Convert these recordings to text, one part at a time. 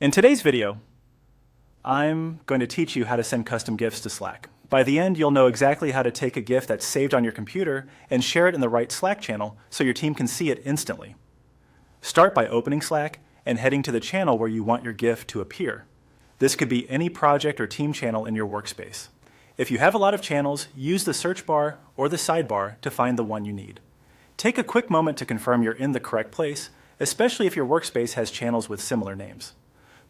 In today's video, I'm going to teach you how to send custom GIFs to Slack. By the end, you'll know exactly how to take a GIF that's saved on your computer and share it in the right Slack channel so your team can see it instantly. Start by opening Slack and heading to the channel where you want your GIF to appear. This could be any project or team channel in your workspace. If you have a lot of channels, use the search bar or the sidebar to find the one you need. Take a quick moment to confirm you're in the correct place, especially if your workspace has channels with similar names.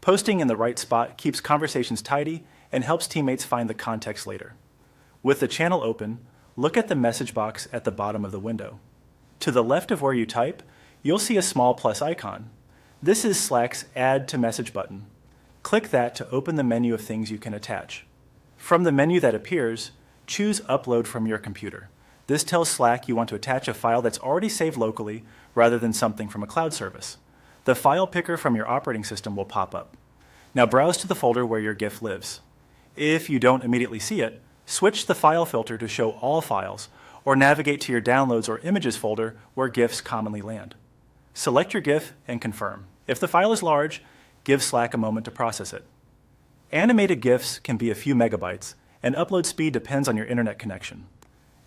Posting in the right spot keeps conversations tidy and helps teammates find the context later. With the channel open, look at the message box at the bottom of the window. To the left of where you type, you'll see a small plus icon. This is Slack's Add to Message button. Click that to open the menu of things you can attach. From the menu that appears, choose Upload from your computer. This tells Slack you want to attach a file that's already saved locally rather than something from a cloud service. The file picker from your operating system will pop up. Now browse to the folder where your GIF lives. If you don't immediately see it, switch the file filter to show all files, or navigate to your Downloads or Images folder where GIFs commonly land. Select your GIF and confirm. If the file is large, give Slack a moment to process it. Animated GIFs can be a few megabytes, and upload speed depends on your internet connection.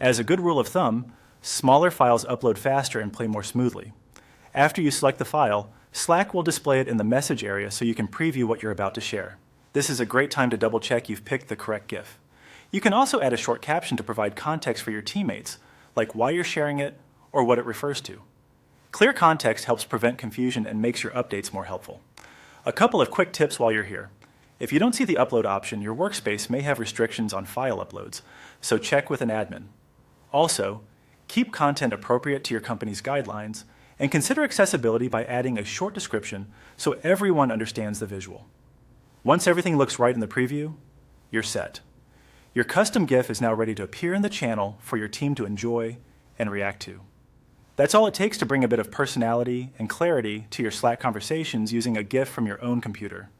As a good rule of thumb, smaller files upload faster and play more smoothly. After you select the file, Slack will display it in the message area so you can preview what you're about to share. This is a great time to double check you've picked the correct GIF. You can also add a short caption to provide context for your teammates, like why you're sharing it or what it refers to. Clear context helps prevent confusion and makes your updates more helpful. A couple of quick tips while you're here. If you don't see the upload option, your workspace may have restrictions on file uploads, so check with an admin. Also, keep content appropriate to your company's guidelines and consider accessibility by adding a short description so everyone understands the visual. Once everything looks right in the preview, you're set. Your custom GIF is now ready to appear in the channel for your team to enjoy and react to. That's all it takes to bring a bit of personality and clarity to your Slack conversations using a GIF from your own computer.